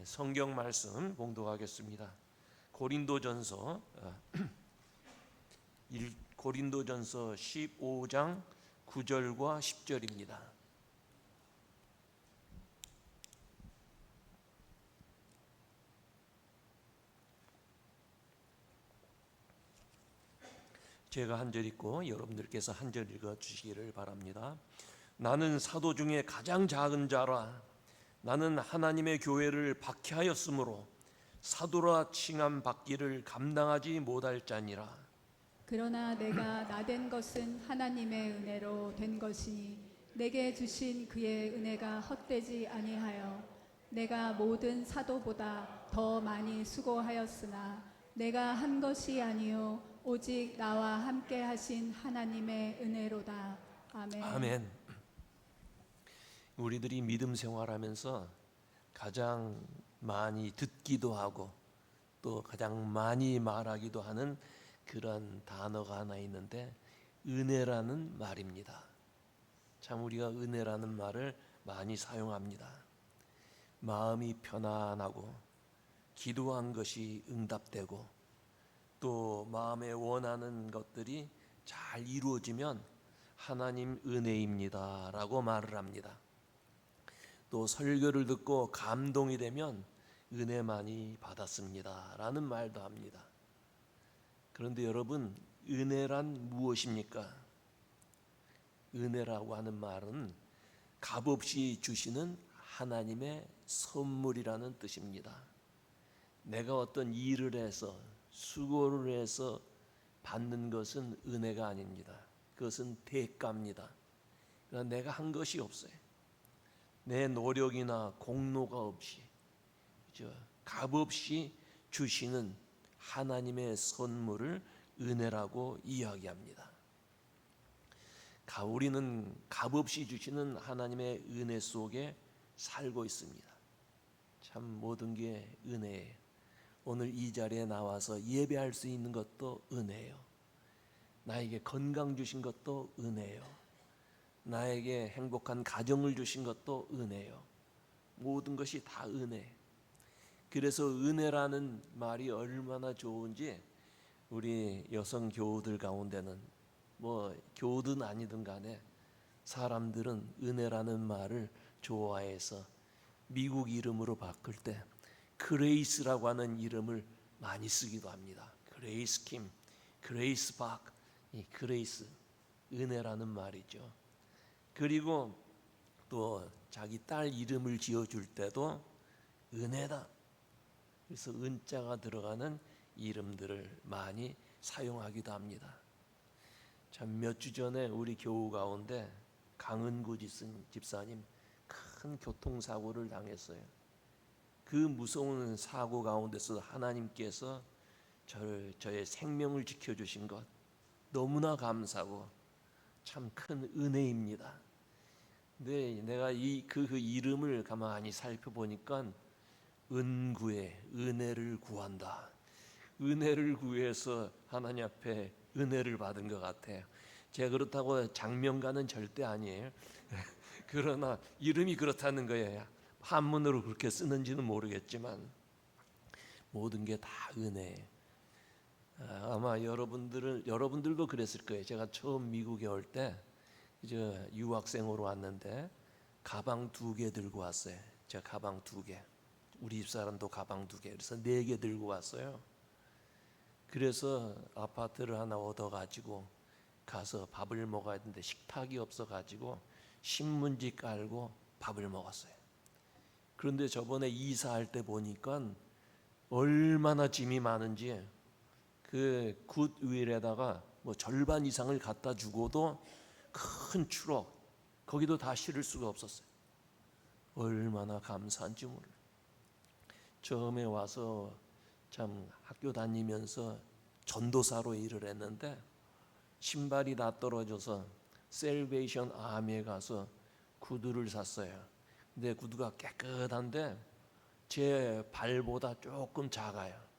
성경 말씀 봉독하겠습니다. 고린도전서 15장 9절과 10절입니다. 제가 한 절 읽고 여러분들께서 한 절 읽어 주시기를 바랍니다. 나는 사도 중에 가장 작은 자라. 나는 하나님의 교회를 박해하였으므로 사도라 칭함 받기를 감당하지 못할 자니라. 그러나 내가 나된 것은 하나님의 은혜로 된 것이니 내게 주신 그의 은혜가 헛되지 아니하여 내가 모든 사도보다 더 많이 수고하였으나 내가 한 것이 아니요 오직 나와 함께 하신 하나님의 은혜로다. 아멘. 아멘. 우리들이 믿음 생활하면서 가장 많이 듣기도 하고 또 가장 많이 말하기도 하는 그런 단어가 하나 있는데 은혜라는 말입니다. 참 우리가 은혜라는 말을 많이 사용합니다. 마음이 편안하고 기도한 것이 응답되고 또 마음에 원하는 것들이 잘 이루어지면 하나님 은혜입니다 라고 말을 합니다. 또 설교를 듣고 감동이 되면 은혜 많이 받았습니다 라는 말도 합니다. 그런데 여러분, 은혜란 무엇입니까? 은혜라고 하는 말은 값없이 주시는 하나님의 선물이라는 뜻입니다. 내가 어떤 일을 해서 수고를 해서 받는 것은 은혜가 아닙니다. 그것은 대가입니다. 그러니까 내가 한 것이 없어요. 내 노력이나 공로가 없이 값없이 주시는 하나님의 선물을 은혜라고 이야기합니다. 우리는 값없이 주시는 하나님의 은혜 속에 살고 있습니다. 참 모든 게 은혜예요. 오늘 이 자리에 나와서 예배할 수 있는 것도 은혜예요. 나에게 건강 주신 것도 은혜예요. 나에게 행복한 가정을 주신 것도 은혜요. 모든 것이 다 은혜. 그래서 은혜라는 말이 얼마나 좋은지 우리 여성 교우들 가운데는 교우든 아니든 간에 사람들은 은혜라는 말을 좋아해서 미국 이름으로 바꿀 때 그레이스라고 하는 이름을 많이 쓰기도 합니다. 그레이스 킴, 그레이스 박, 이 그레이스 은혜라는 말이죠. 그리고 또 자기 딸 이름을 지어줄 때도 은혜다. 그래서 은자가 들어가는 이름들을 많이 사용하기도 합니다. 참 몇 주 전에 우리 교우 가운데 강은구 집사님 큰 교통사고를 당했어요. 그 무서운 사고 가운데서 하나님께서 저의 생명을 지켜주신 것 너무나 감사하고 참 큰 은혜입니다. 근데 내가 그 이름을 가만히 살펴보니까 은구에 은혜를 구한다. 은혜를 구해서 하나님 앞에 은혜를 받은 것 같아요. 제가 그렇다고 장명가는 절대 아니에요. 그러나 이름이 그렇다는 거예요. 한문으로 그렇게 쓰는지는 모르겠지만 모든 게 다 은혜예요. 아마 여러분들도 그랬을 거예요. 제가 처음 미국에 올 때 이제 유학생으로 왔는데 가방 2개 들고 왔어요. 제가 가방 2개, 우리 집사람도 가방 2개, 그래서 4개 들고 왔어요. 그래서 아파트를 하나 얻어가지고 가서 밥을 먹어야 되는데 식탁이 없어가지고 신문지 깔고 밥을 먹었어요. 그런데 저번에 이사할 때 보니까 얼마나 짐이 많은지 그 굿 윌에다가 절반 이상을 갖다 주고도 큰 추록 거기도 다 실을 수가 없었어요. 얼마나 감사한지 몰라요. 처음에 와서 참 학교 다니면서 전도사로 일을 했는데 신발이 다 떨어져서 셀베이션 아미에 가서 구두를 샀어요. 근데 구두가 깨끗한데 제 발보다 조금 작아요.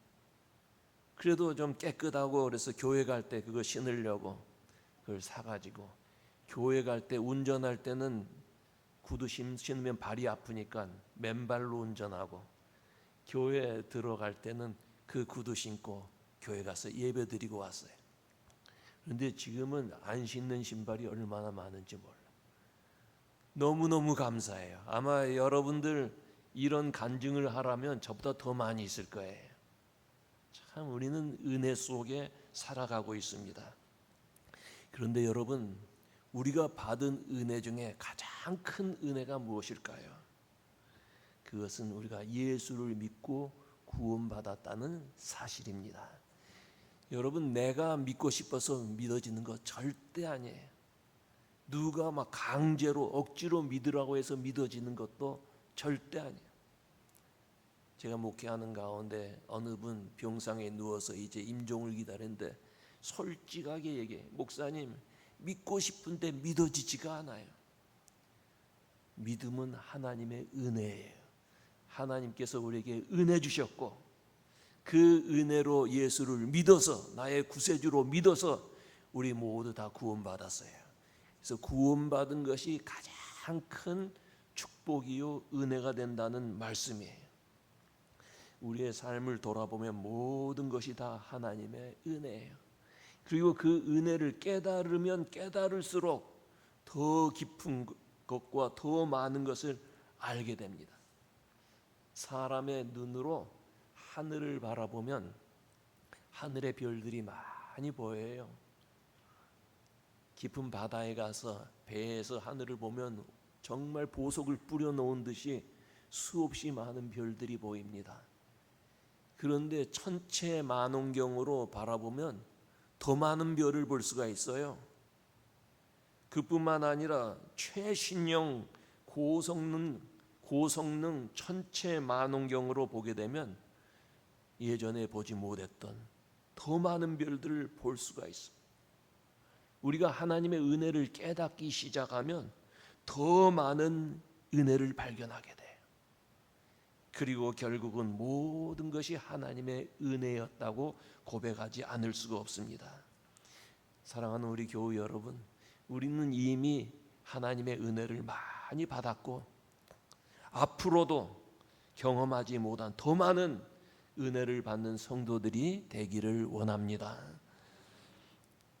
그래도 좀 깨끗하고 그래서 교회 갈 때 그거 신으려고 그걸 사가지고 교회 갈 때 운전할 때는 구두 신으면 발이 아프니까 맨발로 운전하고 교회 들어갈 때는 그 구두 신고 교회 가서 예배 드리고 왔어요. 그런데 지금은 안 신는 신발이 얼마나 많은지 몰라. 너무너무 감사해요. 아마 여러분들 이런 간증을 하라면 저보다 더 많이 있을 거예요. 참 우리는 은혜 속에 살아가고 있습니다. 그런데 여러분, 우리가 받은 은혜 중에 가장 큰 은혜가 무엇일까요? 그것은 우리가 예수를 믿고 구원받았다는 사실입니다. 여러분, 내가 믿고 싶어서 믿어지는 거 절대 아니에요. 누가 막 강제로 억지로 믿으라고 해서 믿어지는 것도 절대 아니에요. 제가 목회하는 가운데 어느 분 병상에 누워서 이제 임종을 기다리는데 솔직하게 얘기해. 목사님, 믿고 싶은데 믿어지지가 않아요. 믿음은 하나님의 은혜예요. 하나님께서 우리에게 은혜 주셨고 그 은혜로 예수를 믿어서 나의 구세주로 믿어서 우리 모두 다 구원받았어요. 그래서 구원받은 것이 가장 큰 축복이요 은혜가 된다는 말씀이에요. 우리의 삶을 돌아보면 모든 것이 다 하나님의 은혜예요. 그리고 그 은혜를 깨달으면 깨달을수록 더 깊은 것과 더 많은 것을 알게 됩니다. 사람의 눈으로 하늘을 바라보면 하늘의 별들이 많이 보여요. 깊은 바다에 가서 배에서 하늘을 보면 정말 보석을 뿌려놓은 듯이 수없이 많은 별들이 보입니다. 그런데 천체만원경으로 바라보면 더 많은 별을 볼 수가 있어요. 그뿐만 아니라 최신형 고성능 천체만원경으로 보게 되면 예전에 보지 못했던 더 많은 별들을 볼 수가 있습니다. 우리가 하나님의 은혜를 깨닫기 시작하면 더 많은 은혜를 발견하게 돼요. 그리고 결국은 모든 것이 하나님의 은혜였다고 고백하지 않을 수가 없습니다. 사랑하는 우리 교우 여러분, 우리는 이미 하나님의 은혜를 많이 받았고 앞으로도 경험하지 못한 더 많은 은혜를 받는 성도들이 되기를 원합니다.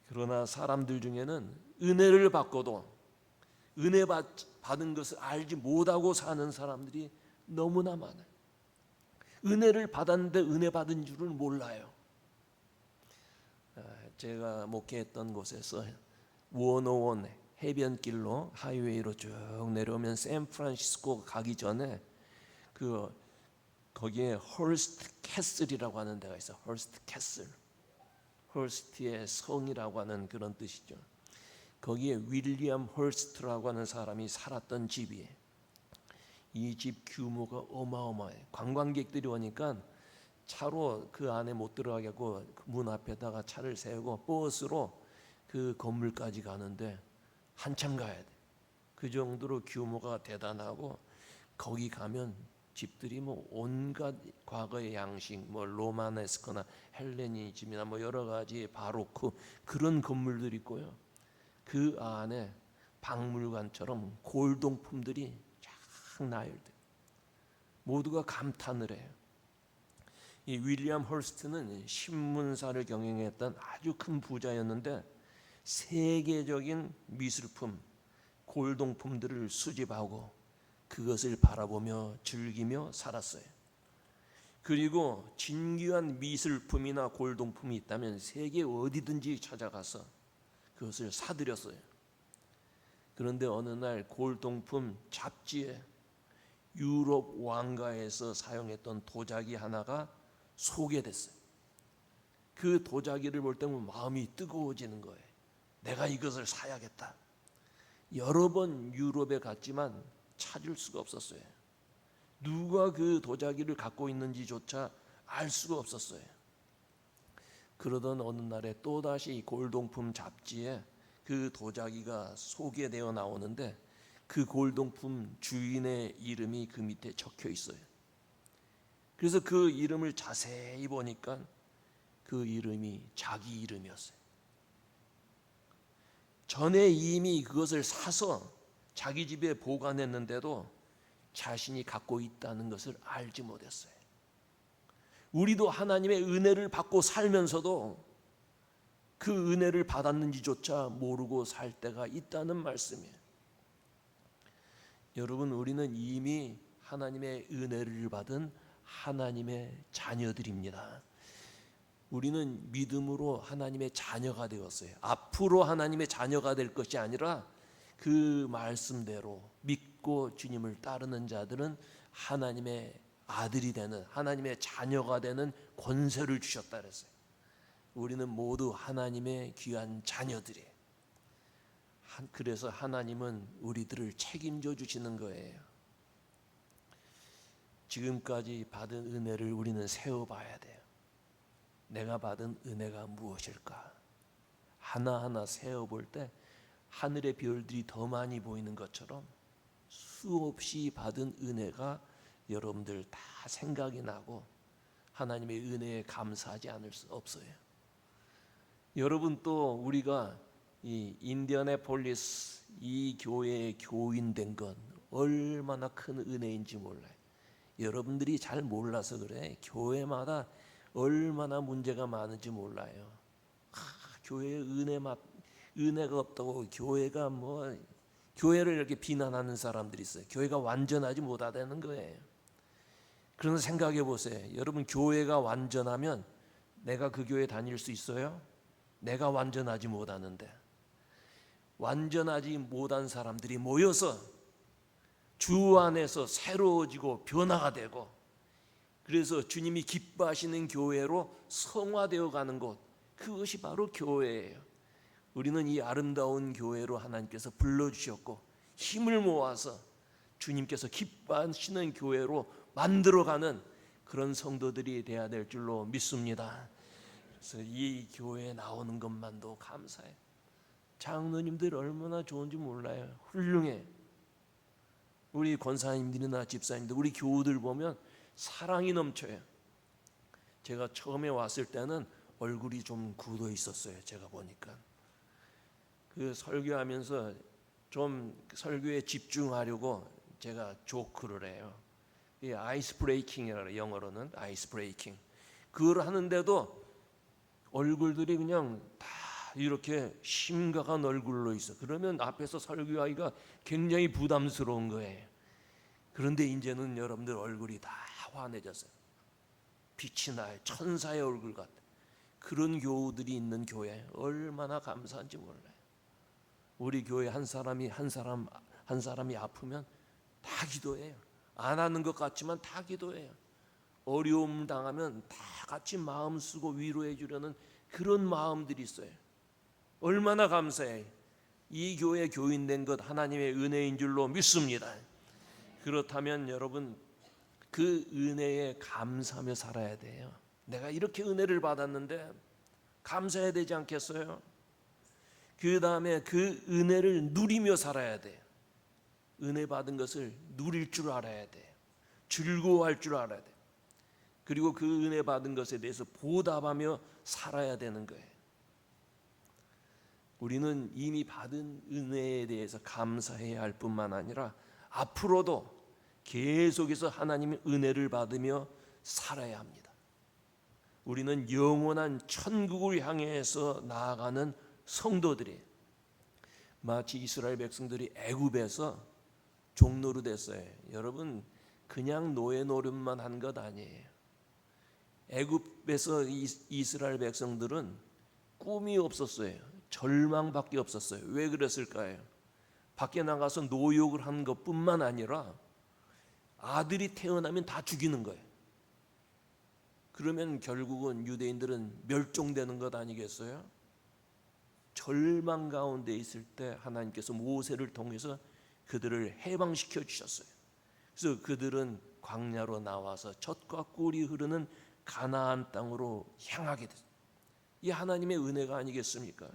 그러나 사람들 중에는 은혜를 받고도 은혜 받은 것을 알지 못하고 사는 사람들이 너무나 많아요. 은혜를 받았는데 은혜 받은 줄을 몰라요. 제가 목회했던 곳에서 101 해변길로 하이웨이로 쭉 내려오면 샌프란시스코 가기 전에 거기에 헐스트 캐슬이라고 하는 데가 있어요. 헐스트 캐슬, 헐스트의 성이라고 하는 그런 뜻이죠. 거기에 윌리엄 헐스트라고 하는 사람이 살았던 집이에요. 이 집 규모가 어마어마해. 관광객들이 오니까 차로 그 안에 못 들어가게 하고 문 앞에다가 차를 세우고 버스로 그 건물까지 가는데 한참 가야 돼. 그 정도로 규모가 대단하고 거기 가면 집들이 뭐 온갖 과거의 양식, 뭐 로마네스크나 헬레니즘이나 뭐 여러 가지 바로크 그런 건물들이 있고요. 그 안에 박물관처럼 골동품들이 쫙 나열돼. 모두가 감탄을 해요. 이 윌리엄 헐스트는 신문사를 경영했던 아주 큰 부자였는데 세계적인 미술품, 골동품들을 수집하고 그것을 바라보며 즐기며 살았어요. 그리고 진귀한 미술품이나 골동품이 있다면 세계 어디든지 찾아가서 그것을 사들였어요. 그런데 어느 날 골동품 잡지에 유럽 왕가에서 사용했던 도자기 하나가 소개됐어요. 그 도자기를 볼 때면 마음이 뜨거워지는 거예요. 내가 이것을 사야겠다. 여러 번 유럽에 갔지만 찾을 수가 없었어요. 누가 그 도자기를 갖고 있는지조차 알 수가 없었어요. 그러던 어느 날에 또다시 골동품 잡지에 그 도자기가 소개되어 나오는데 그 골동품 주인의 이름이 그 밑에 적혀 있어요. 그래서 그 이름을 자세히 보니까 그 이름이 자기 이름이었어요. 전에 이미 그것을 사서 자기 집에 보관했는데도 자신이 갖고 있다는 것을 알지 못했어요. 우리도 하나님의 은혜를 받고 살면서도 그 은혜를 받았는지조차 모르고 살 때가 있다는 말씀이에요. 여러분, 우리는 이미 하나님의 은혜를 받은 하나님의 자녀들입니다. 우리는 믿음으로 하나님의 자녀가 되었어요. 앞으로 하나님의 자녀가 될 것이 아니라 그 말씀대로 믿고 주님을 따르는 자들은 하나님의 아들이 되는, 하나님의 자녀가 되는 권세를 주셨다 그랬어요. 우리는 모두 하나님의 귀한 자녀들이에요. 그래서 하나님은 우리들을 책임져 주시는 거예요. 지금까지 받은 은혜를 우리는 세어봐야 돼요. 내가 받은 은혜가 무엇일까? 하나하나 세어볼 때 하늘의 별들이 더 많이 보이는 것처럼 수없이 받은 은혜가 여러분들 다 생각이 나고 하나님의 은혜에 감사하지 않을 수 없어요. 여러분, 또 우리가 이 인디애나폴리스 이 교회의 교인 된 건 얼마나 큰 은혜인지 몰라요. 여러분들이 잘 몰라서 그래. 교회마다 얼마나 문제가 많은지 몰라요. 교회에 은혜가 없다고 교회가 교회를 이렇게 비난하는 사람들이 있어요. 교회가 완전하지 못하다는 거예요. 그런 생각해 보세요. 여러분, 교회가 완전하면 내가 그 교회 다닐 수 있어요? 내가 완전하지 못하는데. 완전하지 못한 사람들이 모여서 주 안에서 새로워지고 변화가 되고, 그래서 주님이 기뻐하시는 교회로 성화되어 가는 곳, 그것이 바로 교회예요. 우리는 이 아름다운 교회로 하나님께서 불러주셨고 힘을 모아서 주님께서 기뻐하시는 교회로 만들어가는 그런 성도들이 되어야 될 줄로 믿습니다. 그래서 이 교회에 나오는 것만도 감사해요. 장로님들 얼마나 좋은지 몰라요. 훌륭해. 우리 권사님들이나 집사님들, 우리 교우들 보면 사랑이 넘쳐요. 제가 처음에 왔을 때는 얼굴이 좀 굳어 있었어요. 제가 보니까 그 설교하면서 좀 설교에 집중하려고 제가 조크를 해요. 이 아이스 브레이킹이라고, 영어로는 아이스 브레이킹. 그걸 하는데도 얼굴들이 그냥 다 이렇게 심각한 얼굴로 있어. 그러면 앞에서 설교하기가 굉장히 부담스러운 거예요. 그런데 이제는 여러분들 얼굴이 다 환해졌어요. 빛이 나요. 천사의 얼굴 같아. 그런 교우들이 있는 교회 얼마나 감사한지 몰라요. 우리 교회 한 사람이 아프면 다 기도해요. 안 하는 것 같지만 다 기도해요. 어려움 당하면 다 같이 마음 쓰고 위로해 주려는 그런 마음들이 있어요. 얼마나 감사해. 이 교회 교인 된 것 하나님의 은혜인 줄로 믿습니다. 그렇다면 여러분, 그 은혜에 감사하며 살아야 돼요. 내가 이렇게 은혜를 받았는데 감사해야 되지 않겠어요? 그 다음에 그 은혜를 누리며 살아야 돼요. 은혜 받은 것을 누릴 줄 알아야 돼요. 즐거워할 줄 알아야 돼요. 그리고 그 은혜 받은 것에 대해서 보답하며 살아야 되는 거예요. 우리는 이미 받은 은혜에 대해서 감사해야 할 뿐만 아니라 앞으로도 계속해서 하나님의 은혜를 받으며 살아야 합니다. 우리는 영원한 천국을 향해서 나아가는 성도들이, 마치 이스라엘 백성들이 애굽에서 종노릇 했어요. 여러분, 그냥 노예 노릇만 한 것 아니에요. 애굽에서 이스라엘 백성들은 꿈이 없었어요. 절망밖에 없었어요. 왜 그랬을까요? 밖에 나가서 노역을 한 것뿐만 아니라 아들이 태어나면 다 죽이는 거예요. 그러면 결국은 유대인들은 멸종되는 것 아니겠어요? 절망 가운데 있을 때 하나님께서 모세를 통해서 그들을 해방시켜 주셨어요. 그래서 그들은 광야로 나와서 젖과 꿀이 흐르는 가나안 땅으로 향하게 됐어요. 이 하나님의 은혜가 아니겠습니까?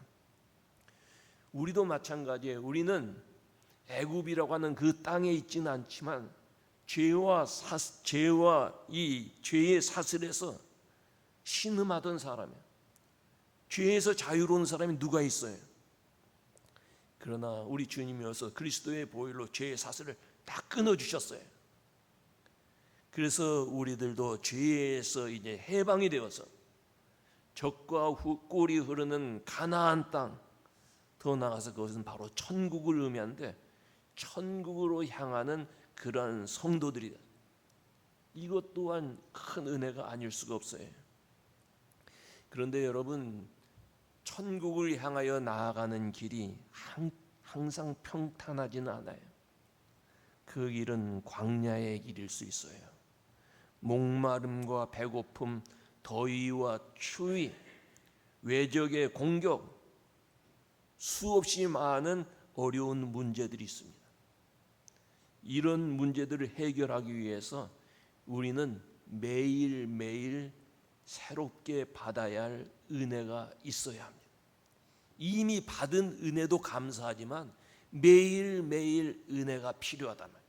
우리도 마찬가지예요. 우리는 애굽이라고 하는 그 땅에 있지는 않지만 죄와 이 죄의 사슬에서 신음하던 사람이에요. 죄에서 자유로운 사람이 누가 있어요? 그러나 우리 주님이 어서 그리스도의 보혈로 죄의 사슬을 다 끊어주셨어요. 그래서 우리들도 죄에서 이제 해방이 되어서 적과 꿀이 흐르는 가나안 땅, 더 나아가서 그것은 바로 천국을 의미하는데 천국으로 향하는 그러한 성도들이다. 이것 또한 큰 은혜가 아닐 수가 없어요. 그런데 여러분, 천국을 향하여 나아가는 길이 항상 평탄하지는 않아요. 그 길은 광야의 길일 수 있어요. 목마름과 배고픔, 더위와 추위, 외적의 공격, 수없이 많은 어려운 문제들이 있습니다. 이런 문제들을 해결하기 위해서 우리는 매일매일 새롭게 받아야 할 은혜가 있어야 합니다. 이미 받은 은혜도 감사하지만 매일매일 은혜가 필요하단 말이에요.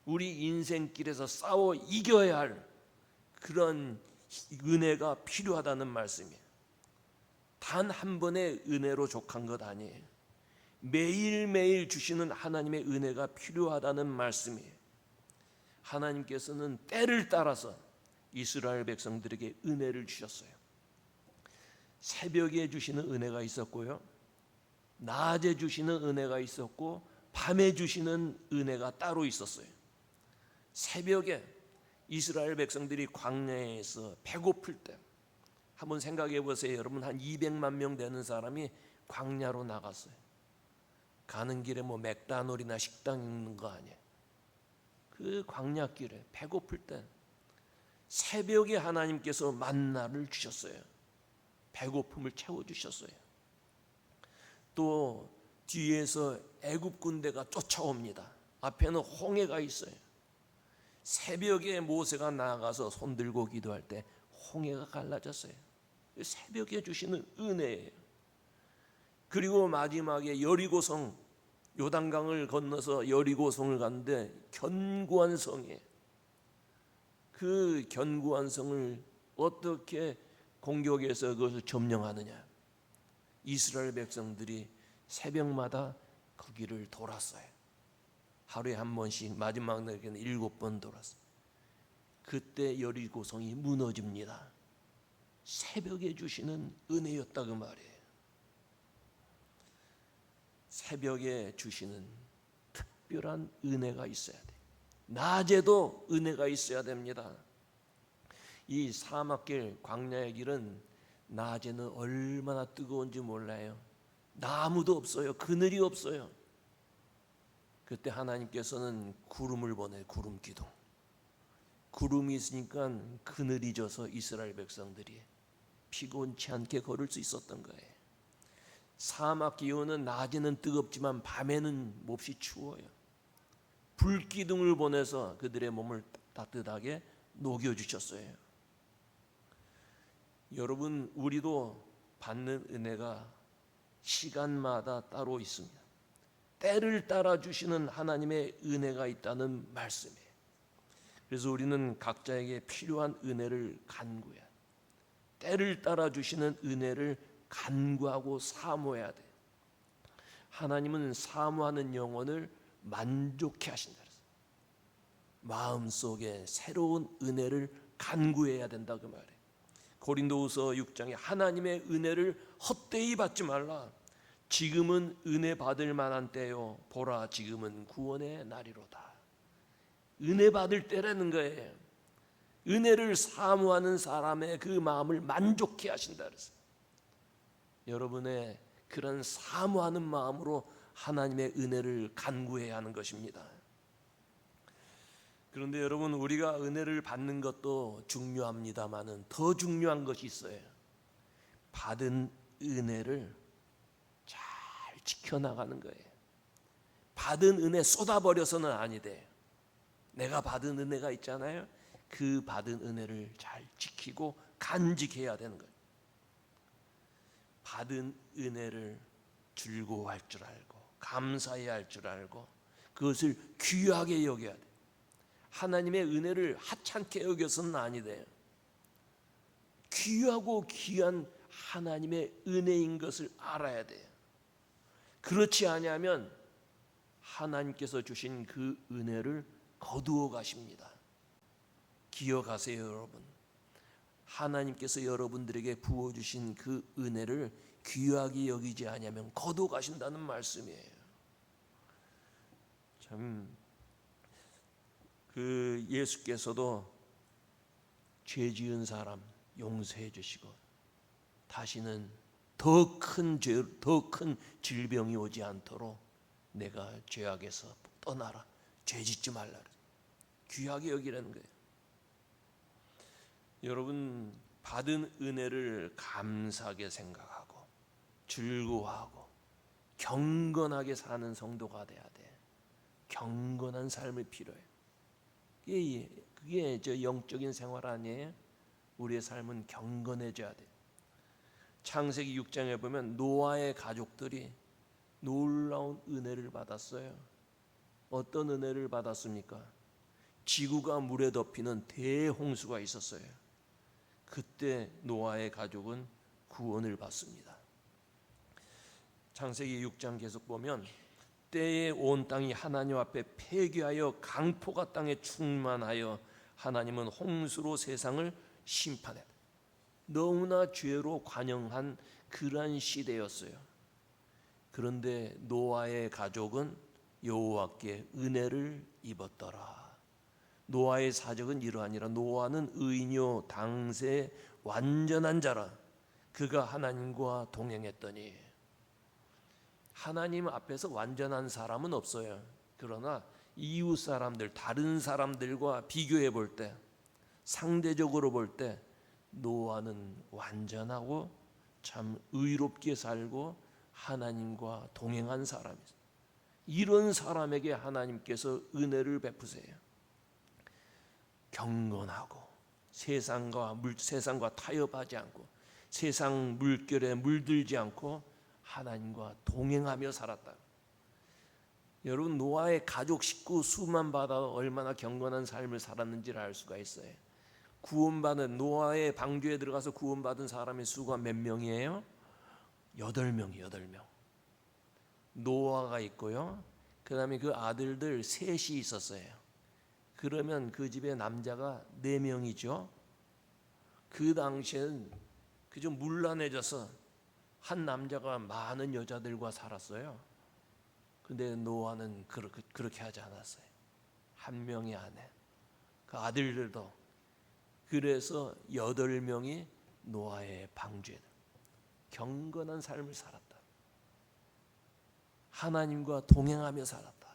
우리 인생길에서 싸워 이겨야 할 그런 은혜가 필요하다는 말씀이에요. 단 한 번의 은혜로 족한 것 아니에요. 매일매일 주시는 하나님의 은혜가 필요하다는 말씀이에요. 하나님께서는 때를 따라서 이스라엘 백성들에게 은혜를 주셨어요. 새벽에 주시는 은혜가 있었고요, 낮에 주시는 은혜가 있었고, 밤에 주시는 은혜가 따로 있었어요. 새벽에 이스라엘 백성들이 광야에서 배고플 때, 한번 생각해 보세요. 여러분, 한 200만 명 되는 사람이 광야로 나갔어요. 가는 길에 뭐 맥다놀이나 식당 있는 거 아니에요. 그 광야길에 배고플 때 새벽에 하나님께서 만나를 주셨어요. 배고픔을 채워주셨어요. 또 뒤에서 애굽 군대가 쫓아옵니다. 앞에는 홍해가 있어요. 새벽에 모세가 나아가서 손들고 기도할 때 홍해가 갈라졌어요. 새벽에 주시는 은혜예요. 그리고 마지막에 여리고성, 요단강을 건너서 여리고성을 갔는데 견고한 성이에요. 그 견고한 성을 어떻게 공격해서 그것을 점령하느냐? 이스라엘 백성들이 새벽마다 거기를 돌았어요. 하루에 한 번씩, 마지막 날에는 7번 돌았어요. 그때 여리고성이 무너집니다. 새벽에 주시는 은혜였다 그 말이에요. 새벽에 주시는 특별한 은혜가 있어야 돼. 낮에도 은혜가 있어야 됩니다. 이 사막길, 광야의 길은 낮에는 얼마나 뜨거운지 몰라요. 나무도 없어요. 그늘이 없어요. 그때 하나님께서는 구름을 보내, 구름 기둥. 구름이 있으니까 그늘이 져서 이스라엘 백성들이 피곤치 않게 걸을 수 있었던 거예요. 사막 기온은 낮에는 뜨겁지만 밤에는 몹시 추워요. 불기둥을 보내서 그들의 몸을 따뜻하게 녹여주셨어요. 여러분, 우리도 받는 은혜가 시간마다 따로 있습니다. 때를 따라 주시는 하나님의 은혜가 있다는 말씀이에요. 그래서 우리는 각자에게 필요한 은혜를 간구해야 돼. 때를 따라 주시는 은혜를 간구하고 사모해야 돼. 하나님은 사모하는 영혼을 만족해 하신다. 마음속에 새로운 은혜를 간구해야 된다 그 말이에요. 고린도후서 6장에 하나님의 은혜를 헛되이 받지 말라. 지금은 은혜 받을 만한 때요, 보라 지금은 구원의 날이로다. 은혜 받을 때라는 거예요. 은혜를 사모하는 사람의 그 마음을 만족해 하신다 그랬어요. 여러분의 그런 사모하는 마음으로 하나님의 은혜를 간구해야 하는 것입니다. 그런데 여러분, 우리가 은혜를 받는 것도 중요합니다마는 더 중요한 것이 있어요. 받은 은혜를 잘 지켜나가는 거예요. 받은 은혜 쏟아버려서는 아니 돼요. 내가 받은 은혜가 있잖아요. 그 받은 은혜를 잘 지키고 간직해야 되는 거예요. 받은 은혜를 즐거워할 줄 알고 감사해야 할 줄 알고 그것을 귀하게 여겨야 돼. 하나님의 은혜를 하찮게 여겨서는 아니 돼요. 귀하고 귀한 하나님의 은혜인 것을 알아야 돼요. 그렇지 않으면 하나님께서 주신 그 은혜를 거두어 가십니다. 기억하세요, 여러분. 하나님께서 여러분들에게 부어주신 그 은혜를 귀하게 여기지 아니하면 거둬가신다는 말씀이에요. 참, 그 예수께서도 죄 지은 사람 용서해 주시고 다시는 더 큰 죄, 더 큰 질병이 오지 않도록 내가 죄악에서 떠나라, 죄 짓지 말라, 귀하게 여기라는 거예요. 여러분, 받은 은혜를 감사하게 생각하고 즐거워하고 경건하게 사는 성도가 돼야 돼. 경건한 삶이 필요해. 그게 저 영적인 생활 아니에요? 우리의 삶은 경건해져야 돼. 창세기 6장에 보면 노아의 가족들이 놀라운 은혜를 받았어요. 어떤 은혜를 받았습니까? 지구가 물에 덮이는 대홍수가 있었어요. 그때 노아의 가족은 구원을 받습니다. 창세기 6장 계속 보면 때에 온 땅이 하나님 앞에 폐기하여 강포가 땅에 충만하여 하나님은 홍수로 세상을 심판했다. 너무나 죄로 관영한 그러한 시대였어요. 그런데 노아의 가족은 여호와께 은혜를 입었더라. 노아의 사적은 이러하니라. 노아는 의인이요 당세 완전한 자라. 그가 하나님과 동행했더니. 하나님 앞에서 완전한 사람은 없어요. 그러나 이웃 사람들, 다른 사람들과 비교해 볼 때, 상대적으로 볼 때 노아는 완전하고 참 의롭게 살고 하나님과 동행한 사람이죠. 이런 사람에게 하나님께서 은혜를 베푸세요. 경건하고 세상과 타협하지 않고 세상 물결에 물들지 않고 하나님과 동행하며 살았다. 여러분, 노아의 가족 식구 수만 받아 얼마나 경건한 삶을 살았는지를 알 수가 있어요. 구원받은 노아의 방주에 들어가서 구원받은 사람의 수가 몇 명이에요? 8명. 노아가 있고요. 그 다음에 그 아들들 셋이 있었어요. 그러면 그 집에 남자가 4명이죠. 그 당시에는 그저 문란해져서 한 남자가 많은 여자들과 살았어요. 근데 노아는 그렇게 하지 않았어요. 한 명의 아내, 그 아들들도. 그래서 8명이 노아의 방주에 경건한 삶을 살았다. 하나님과 동행하며 살았다.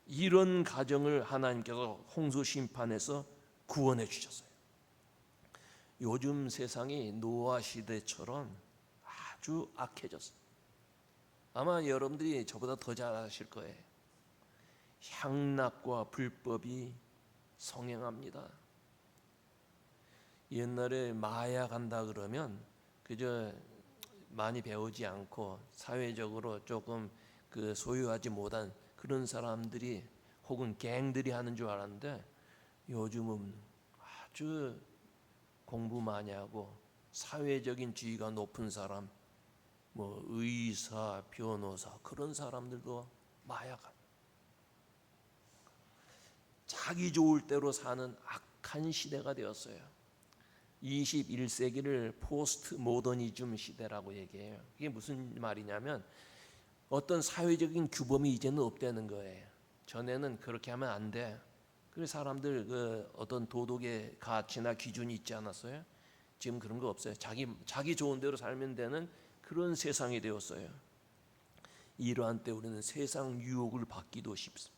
이런 가정을 하나님께서 홍수 심판에서 구원해 주셨어요. 요즘 세상이 노아 시대처럼 아주 악해졌어요. 아마 여러분들이 저보다 더 잘 아실 거예요. 향락과 불법이 성행합니다. 옛날에 마약한다 그러면 그저 많이 배우지 않고 사회적으로 조금 그 소유하지 못한 그런 사람들이 혹은 갱들이 하는 줄 알았는데 요즘은 아주 공부 많이 하고 사회적인 지위가 높은 사람, 뭐 의사, 변호사 그런 사람들도 마약합니다. 자기 좋을 대로 사는 악한 시대가 되었어요. 21세기를 포스트 모더니즘 시대라고 얘기해요. 이게 무슨 말이냐면 어떤 사회적인 규범이 이제는 없다는 거예요. 전에는 그렇게 하면 안 돼. 그래서 사람들 그 어떤 도덕의 가치나 기준이 있지 않았어요? 지금 그런 거 없어요. 자기 좋은 대로 살면 되는 그런 세상이 되었어요. 이러한 때 우리는 세상 유혹을 받기도 쉽습니다.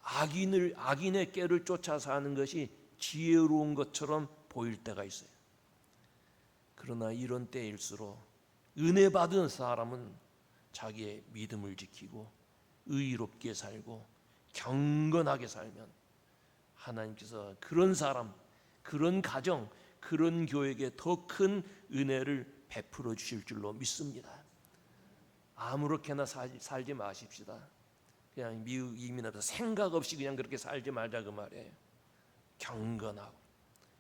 악인의 꾀를 쫓아 사는 것이 지혜로운 것처럼 보일 때가 있어요. 그러나 이런 때일수록 은혜 받은 사람은 자기의 믿음을 지키고 의롭게 살고 경건하게 살면 하나님께서 그런 사람, 그런 가정, 그런 교회에게 더 큰 은혜를 베풀어 주실 줄로 믿습니다. 아무렇게나 살지 마십시다. 그냥 미국 이민하다 생각 없이 그냥 그렇게 살지 말자 그 말이에요. 경건하고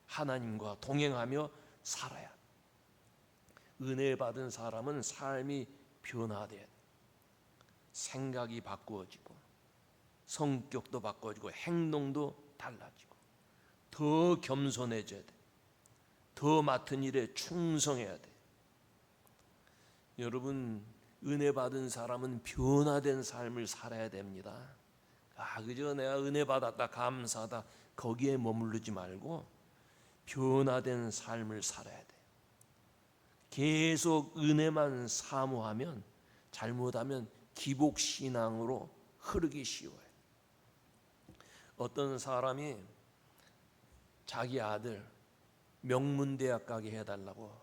하나님과 동행하며 살아야 돼. 은혜 받은 사람은 삶이 변화돼야 돼. 생각이 바꾸어지고 성격도 바꿔지고 행동도 달라지고 더 겸손해져야 돼. 더 맡은 일에 충성해야 돼. 여러분, 은혜 받은 사람은 변화된 삶을 살아야 됩니다. 그저 내가 은혜 받았다 감사하다 거기에 머무르지 말고 변화된 삶을 살아야 돼. 계속 은혜만 사모하면 잘못하면 기복신앙으로 흐르기 쉬워요. 어떤 사람이 자기 아들 명문대학 가게 해달라고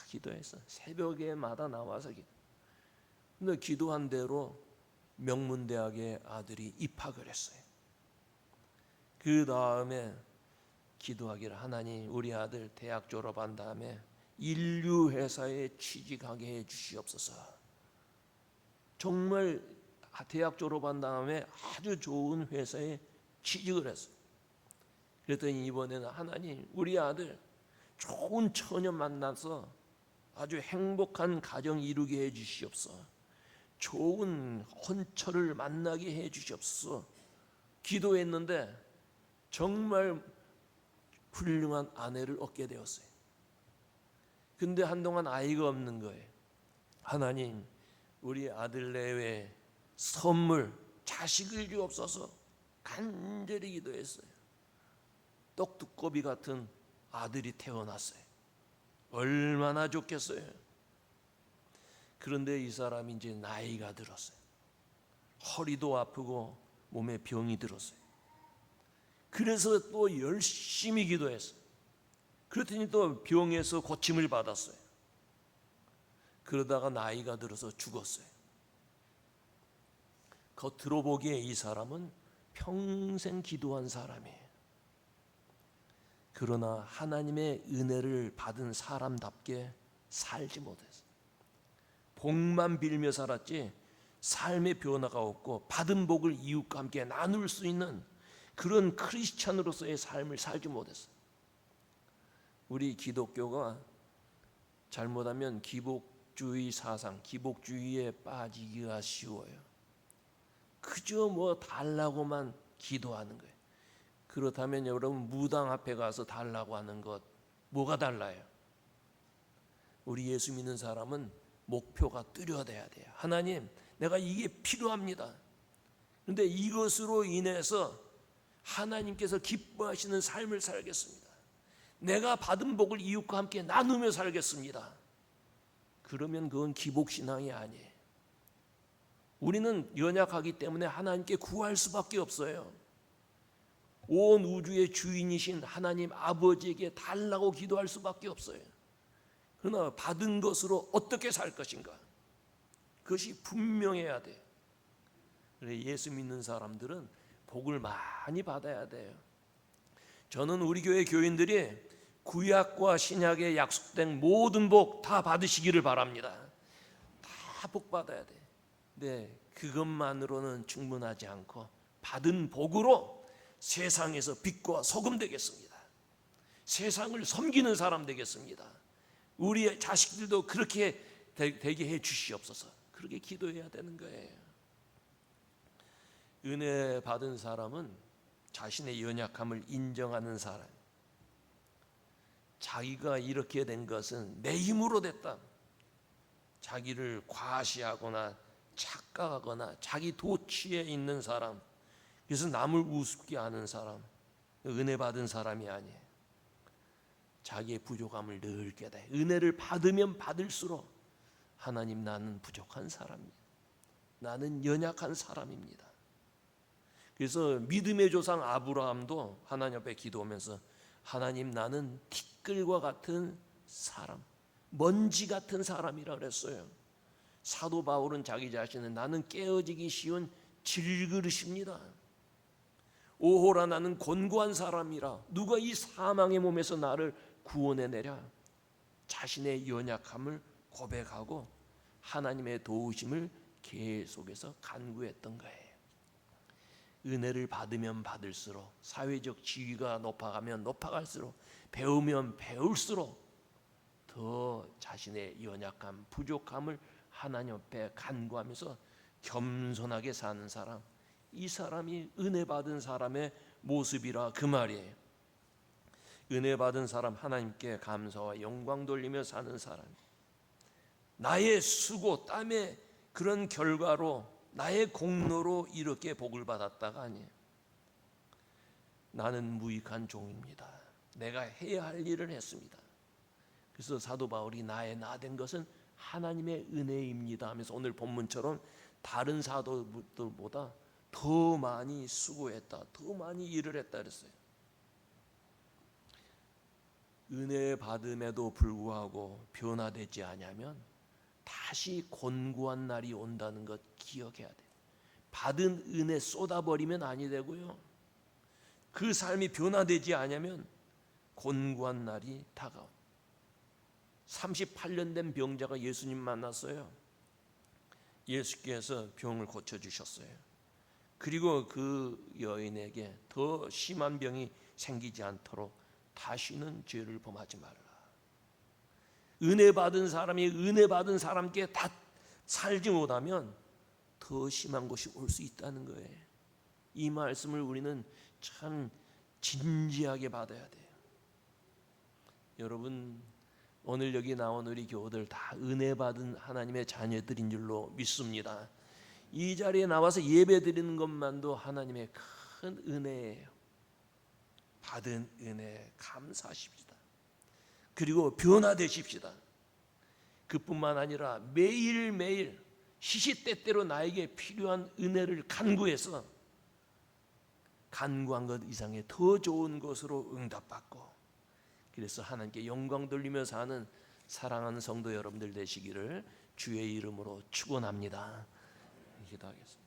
기도했어. 새벽에마다 나와서 기도. 근데 기도한 대로 명문대학에 아들이 입학을 했어요. 그 다음에 기도하기를, 하나님 우리 아들 대학 졸업한 다음에 인류 회사에 취직하게 해 주시옵소서. 정말 대학 졸업한 다음에 아주 좋은 회사에 취직을 했어요. 그랬더니 이번에는 하나님 우리 아들 좋은 처녀 만나서 아주 행복한 가정 이루게 해 주시옵소서. 좋은 혼처를 만나게 해 주시옵소서. 기도했는데 정말 훌륭한 아내를 얻게 되었어요. 근데 한동안 아이가 없는 거예요. 하나님 우리 아들 내외 선물 자식을 주옵소서. 간절히 기도했어요. 떡두꺼비 같은 아들이 태어났어요. 얼마나 좋겠어요. 그런데 이 사람이 이제 나이가 들었어요. 허리도 아프고 몸에 병이 들었어요. 그래서 또 열심히 기도했어요. 그랬더니 또 병에서 고침을 받았어요. 그러다가 나이가 들어서 죽었어요. 겉으로 보기에 이 사람은 평생 기도한 사람이에요. 그러나 하나님의 은혜를 받은 사람답게 살지 못했어요. 복만 빌며 살았지 삶의 변화가 없고 받은 복을 이웃과 함께 나눌 수 있는 그런 크리스찬으로서의 삶을 살지 못했어요. 우리 기독교가 잘못하면 기복주의 사상, 기복주의에 빠지기가 쉬워요. 그저 뭐 달라고만 기도하는 거예요. 그렇다면 여러분 무당 앞에 가서 달라고 하는 것 뭐가 달라요? 우리 예수 믿는 사람은 목표가 뚜렷해야 돼요. 하나님 내가 이게 필요합니다. 그런데 이것으로 인해서 하나님께서 기뻐하시는 삶을 살겠습니다. 내가 받은 복을 이웃과 함께 나누며 살겠습니다. 그러면 그건 기복신앙이 아니에요. 우리는 연약하기 때문에 하나님께 구할 수밖에 없어요. 온 우주의 주인이신 하나님 아버지에게 달라고 기도할 수밖에 없어요. 그러나 받은 것으로 어떻게 살 것인가? 그것이 분명해야 돼요. 그래 예수 믿는 사람들은 복을 많이 받아야 돼요. 저는 우리 교회 교인들이 구약과 신약에 약속된 모든 복 다 받으시기를 바랍니다. 다 복 받아야 돼. 네, 그것만으로는 충분하지 않고 받은 복으로 세상에서 빛과 소금 되겠습니다. 세상을 섬기는 사람 되겠습니다. 우리 자식들도 그렇게 되게 해 주시옵소서. 그렇게 기도해야 되는 거예요. 은혜 받은 사람은 자신의 연약함을 인정하는 사람. 자기가 이렇게 된 것은 내 힘으로 됐다. 자기를 과시하거나 착각하거나 자기 도취에 있는 사람, 그래서 남을 우습게 하는 사람, 은혜 받은 사람이 아니에요. 자기의 부족함을 늘 깨닫아요. 은혜를 받으면 받을수록 하나님 나는 부족한 사람입니다. 나는 연약한 사람입니다. 그래서 믿음의 조상 아브라함도 하나님 앞에 기도하면서 하나님 나는 티끌과 같은 사람, 먼지 같은 사람이라 그랬어요. 사도 바울은 자기 자신은 나는 깨어지기 쉬운 질그릇입니다. 오호라 나는 곤고한 사람이라 누가 이 사망의 몸에서 나를 구원해내랴. 자신의 연약함을 고백하고 하나님의 도우심을 계속해서 간구했던 거예요. 은혜를 받으면 받을수록 사회적 지위가 높아가면 높아갈수록 배우면 배울수록 더 자신의 연약함, 부족함을 하나님 앞에 간구하면서 겸손하게 사는 사람, 이 사람이 은혜 받은 사람의 모습이라 그 말이에요. 은혜 받은 사람, 하나님께 감사와 영광 돌리며 사는 사람, 나의 수고 땀의 그런 결과로 나의 공로로 이렇게 복을 받았다가 아니에요. 나는 무익한 종입니다. 내가 해야 할 일을 했습니다. 그래서 사도 바울이 나의 나된 것은 하나님의 은혜입니다 하면서 오늘 본문처럼 다른 사도들보다 더 많이 수고했다, 더 많이 일을 했다 그랬어요. 은혜 받음에도 불구하고 변화되지 않으면 다시 곤고한 날이 온다는 것 기억해야 돼요. 받은 은혜 쏟아버리면 아니 되고요, 그 삶이 변화되지 않으면 곤고한 날이 다가옵니다. 38년 된 병자가 예수님 만났어요. 예수께서 병을 고쳐주셨어요. 그리고 그 여인에게 더 심한 병이 생기지 않도록 다시는 죄를 범하지 말라. 은혜 받은 사람이 은혜 받은 사람께 다 살지 못하면 더 심한 것이 올 수 있다는 거예요. 이 말씀을 우리는 참 진지하게 받아야 돼요. 여러분, 오늘 여기 나온 우리 교우들 다 은혜 받은 하나님의 자녀들인 줄로 믿습니다. 이 자리에 나와서 예배 드리는 것만도 하나님의 큰 은혜예요. 받은 은혜 감사하십시다. 그리고 변화되십시다. 그뿐만 아니라 매일매일 시시때때로 나에게 필요한 은혜를 간구해서 간구한 것 이상의 더 좋은 것으로 응답받고, 그래서 하나님께 영광 돌리며 사는 사랑하는 성도 여러분들 되시기를 주의 이름으로 축원합니다. 기도하겠습니다.